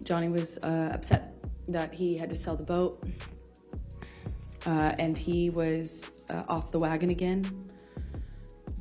Johnny was upset that he had to sell the boat, and he was off the wagon again,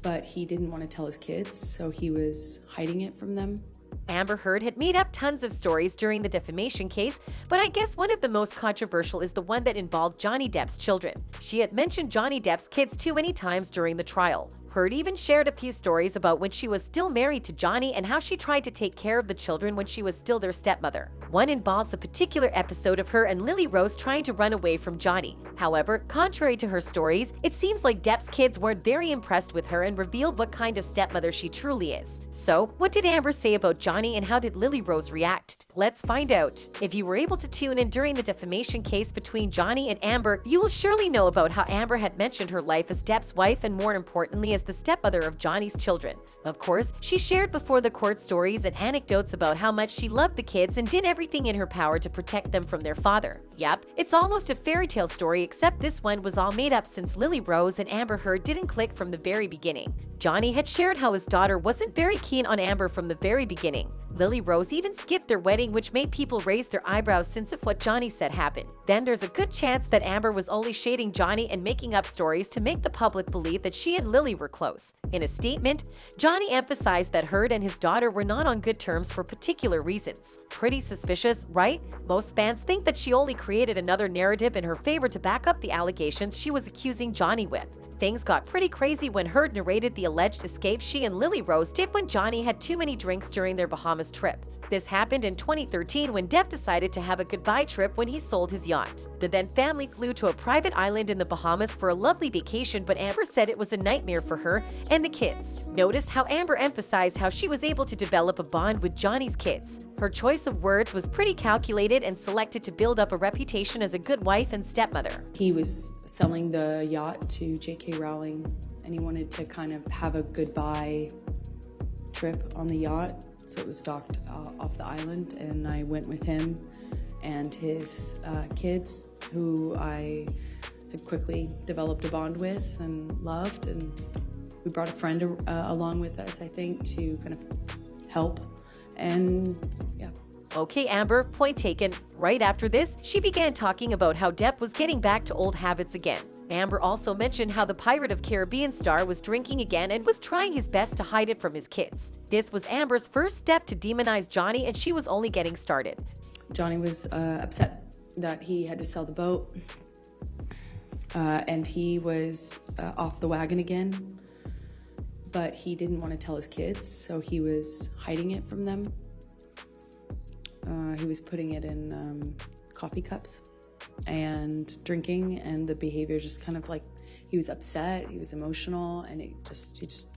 but he didn't want to tell his kids, so he was hiding it from them. Amber Heard had made up tons of stories during the defamation case, but I guess one of the most controversial is the one that involved Johnny Depp's children. She had mentioned Johnny Depp's kids too many times during the trial. Heard even shared a few stories about when she was still married to Johnny and how she tried to take care of the children when she was still their stepmother. One involves a particular episode of her and Lily Rose trying to run away from Johnny. However, contrary to her stories, it seems like Depp's kids weren't very impressed with her and revealed what kind of stepmother she truly is. So, what did Amber say about Johnny and how did Lily Rose react? Let's find out. If you were able to tune in during the defamation case between Johnny and Amber, you will surely know about how Amber had mentioned her life as Depp's wife and more importantly as the stepmother of Johnny's children. Of course, she shared before the court stories and anecdotes about how much she loved the kids and did everything in her power to protect them from their father. Yep, it's almost a fairy tale story, except this one was all made up since Lily Rose and Amber Heard didn't click from the very beginning. Johnny had shared how his daughter wasn't very keen on Amber from the very beginning. Lily Rose even skipped their wedding, which made people raise their eyebrows since of what Johnny said happened. Then there's a good chance that Amber was only shading Johnny and making up stories to make the public believe that she and Lily were close. In a statement, Johnny emphasized that Heard and his daughter were not on good terms for particular reasons. Pretty suspicious, right? Most fans think that she only created another narrative in her favor to back up the allegations she was accusing Johnny with. Things got pretty crazy when Heard narrated the alleged escape she and Lily Rose did when Johnny had too many drinks during their Bahamas trip. This happened in 2013 when Depp decided to have a goodbye trip when he sold his yacht. The then family flew to a private island in the Bahamas for a lovely vacation, but Amber said it was a nightmare for her and the kids. Notice how Amber emphasized how she was able to develop a bond with Johnny's kids. Her choice of words was pretty calculated and selected to build up a reputation as a good wife and stepmother. He was selling the yacht to J.K. Rowling, and he wanted to kind of have a goodbye trip on the yacht. So it was docked off the island, and I went with him and his kids, who I had quickly developed a bond with and loved. And we brought a friend along with us, I think, to kind of help. And yeah. Okay, Amber, point taken. Right after this, she began talking about how Depp was getting back to old habits again. Amber also mentioned how the Pirate of Caribbean star was drinking again and was trying his best to hide it from his kids. This was Amber's first step to demonize Johnny, and she was only getting started. Johnny was upset that he had to sell the boat, and he was off the wagon again, but he didn't want to tell his kids, so he was hiding it from them. He was putting it in coffee cups and drinking, and the behavior just kind of like, he was upset, he was emotional, and he just,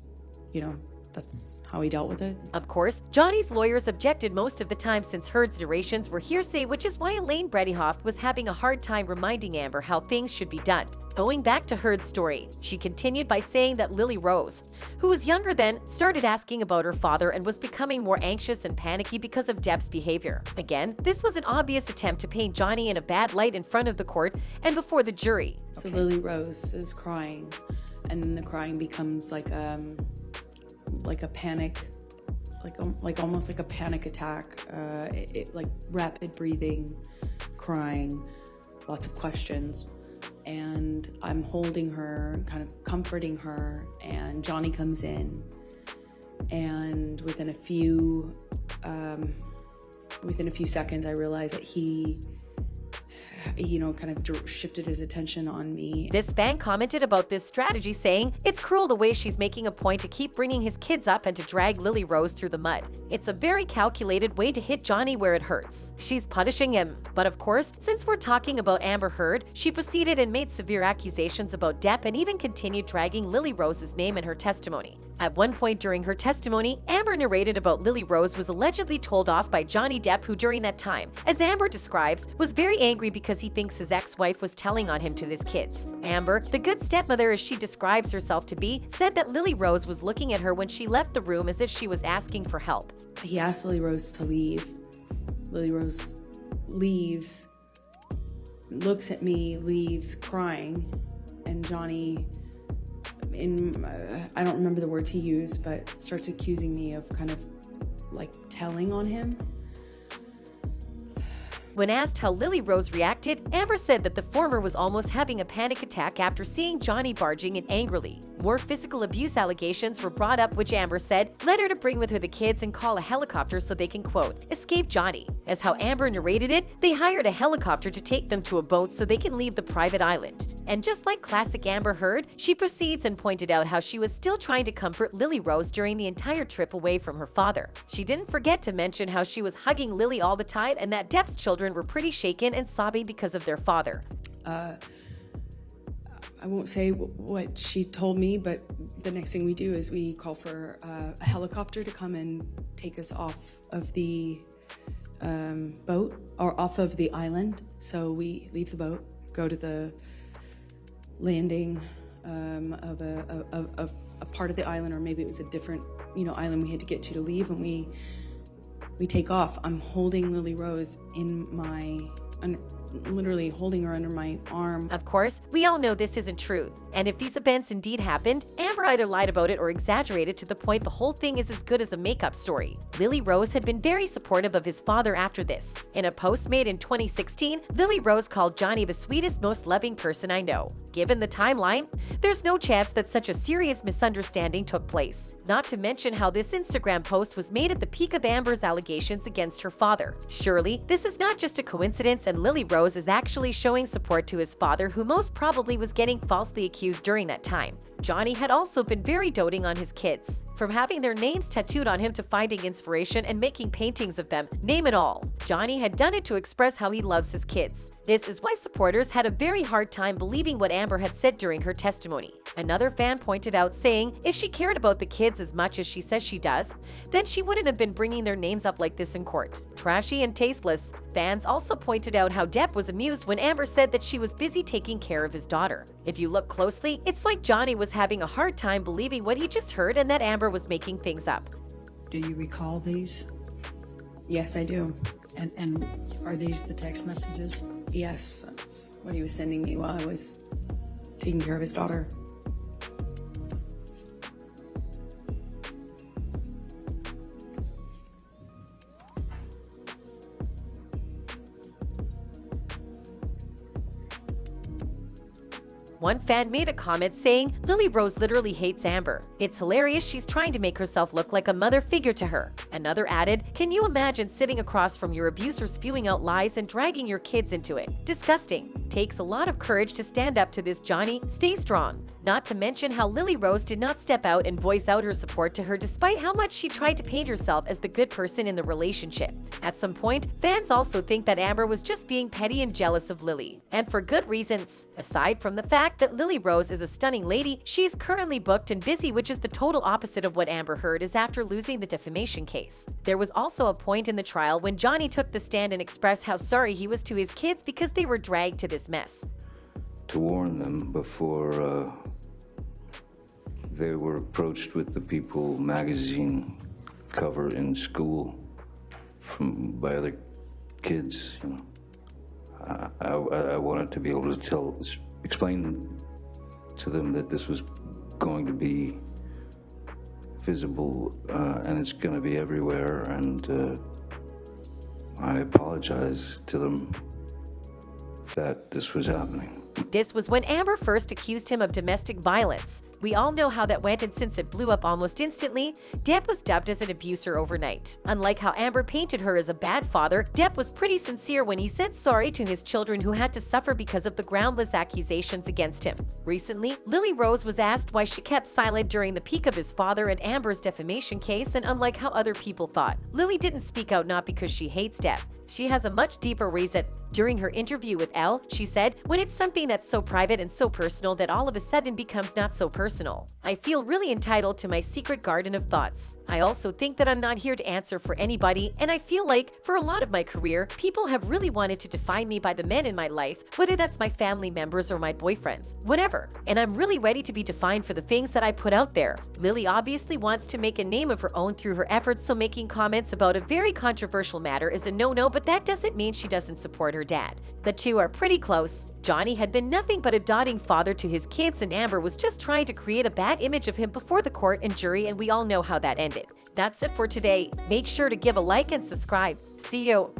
you know, that's how he dealt with it. Of course, Johnny's lawyers objected most of the time since Heard's narrations were hearsay, which is why Elaine Bredihoff was having a hard time reminding Amber how things should be done. Going back to Heard's story, she continued by saying that Lily Rose, who was younger then, started asking about her father and was becoming more anxious and panicky because of Depp's behavior. Again, this was an obvious attempt to paint Johnny in a bad light in front of the court and before the jury. So Lily Rose is crying, and then the crying becomes like a panic, like almost like a panic attack, like rapid breathing, crying, lots of questions. And I'm holding her, kind of comforting her, and Johnny comes in, and within a few seconds I realize that he kind of shifted his attention on me. This fan commented about this strategy, saying, "It's cruel the way she's making a point to keep bringing his kids up and to drag Lily Rose through the mud. It's a very calculated way to hit Johnny where it hurts. She's punishing him." But of course, since we're talking about Amber Heard, she proceeded and made severe accusations about Depp and even continued dragging Lily Rose's name in her testimony. At one point during her testimony, Amber narrated about Lily Rose was allegedly told off by Johnny Depp, who during that time, as Amber describes, was very angry because he thinks his ex-wife was telling on him to his kids. Amber, the good stepmother as she describes herself to be, said that Lily Rose was looking at her when she left the room as if she was asking for help. He asked Lily Rose to leave. Lily Rose leaves, looks at me, leaves, crying, and Johnny, I don't remember the words he used, but starts accusing me of kind of like telling on him. When asked how Lily Rose reacted, Amber said that the former was almost having a panic attack after seeing Johnny barging in angrily. More physical abuse allegations were brought up, which Amber said led her to bring with her the kids and call a helicopter so they can, quote, escape Johnny. As how Amber narrated it, they hired a helicopter to take them to a boat so they can leave the private island. And just like classic Amber Heard, she proceeds and pointed out how she was still trying to comfort Lily Rose during the entire trip away from her father. She didn't forget to mention how she was hugging Lily all the time and that Depp's children were pretty shaken and sobbing because of their father. I won't say what she told me, but the next thing we do is we call for a helicopter to come and take us off of the boat or off of the island. So we leave the boat, go to the landing of a part of the island, or maybe it was a different island we had to get to leave, and we take off. I'm holding Lily Rose literally holding her under my arm. Of course, we all know this isn't true. And if these events indeed happened, Amber either lied about it or exaggerated to the point the whole thing is as good as a makeup story. Lily Rose had been very supportive of his father after this. In a post made in 2016, Lily Rose called Johnny the sweetest, most loving person I know. Given the timeline, there's no chance that such a serious misunderstanding took place. Not to mention how this Instagram post was made at the peak of Amber's allegations against her father. Surely, this is not just a coincidence, and Lily Rose is actually showing support to his father, who most probably was getting falsely accused during that time. Johnny had also been very doting on his kids. From having their names tattooed on him to finding inspiration and making paintings of them, name it all. Johnny had done it to express how he loves his kids. This is why supporters had a very hard time believing what Amber had said during her testimony. Another fan pointed out, saying if she cared about the kids as much as she says she does, then she wouldn't have been bringing their names up like this in court. Trashy and tasteless. Fans also pointed out how Depp was amused when Amber said that she was busy taking care of his daughter. If you look closely, it's like Johnny was having a hard time believing what he just heard and that Amber was making things up. Do you recall these? Yes, I do. And are these the text messages? Yes, that's what he was sending me while I was taking care of his daughter. One fan made a comment saying, Lily Rose literally hates Amber. It's hilarious, she's trying to make herself look like a mother figure to her. Another added, can you imagine sitting across from your abuser spewing out lies and dragging your kids into it? Disgusting. Takes a lot of courage to stand up to this, Johnny. Stay strong. Not to mention how Lily Rose did not step out and voice out her support to her despite how much she tried to paint herself as the good person in the relationship. At some point, fans also think that Amber was just being petty and jealous of Lily. And for good reasons. Aside from the fact that Lily Rose is a stunning lady, she's currently booked and busy, which is the total opposite of what Amber Heard is after losing the defamation case. There was also a point in the trial when Johnny took the stand and expressed how sorry he was to his kids because they were dragged to this mess. To warn them before they were approached with the People magazine cover in school by other kids, I wanted to be able to explain to them that this was going to be visible and it's going to be everywhere, and I apologize to them that this was happening. This was when Amber first accused him of domestic violence. We all know how that went, and since it blew up almost instantly, Depp was dubbed as an abuser overnight. Unlike how Amber painted her as a bad father, Depp was pretty sincere when he said sorry to his children who had to suffer because of the groundless accusations against him. Recently, Lily Rose was asked why she kept silent during the peak of his father and Amber's defamation case, and unlike how other people thought, Lily didn't speak out not because she hates Depp. She has a much deeper reason. During her interview with Elle, she said, when it's something that's so private and so personal that all of a sudden becomes not so personal, I feel really entitled to my secret garden of thoughts. I also think that I'm not here to answer for anybody, and I feel like, for a lot of my career, people have really wanted to define me by the men in my life, whether that's my family members or my boyfriends, whatever. And I'm really ready to be defined for the things that I put out there. Lily obviously wants to make a name of her own through her efforts, so making comments about a very controversial matter is a no-no, but that doesn't mean she doesn't support her dad. The two are pretty close. Johnny had been nothing but a doting father to his kids, and Amber was just trying to create a bad image of him before the court and jury, and we all know how that ended. That's it for today. Make sure to give a like and subscribe. See you.